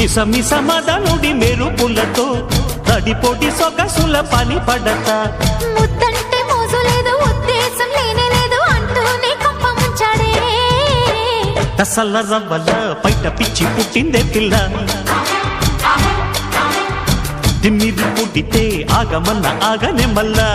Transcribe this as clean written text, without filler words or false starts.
మిస మదనుడి మెరుపులతో తడిపోటి సొగసుల పని పడత ముద్దంటే మోజు లేదు ఉద్దేశం లేనే లేదు అంటూనే కప్ప ముంచాడే తసల్ల రవ్వల పైట పిచ్చి పుట్టిందే పిల్ల తిమ్మిది పుట్టితే ఆగమన్న ఆగనే మల్లా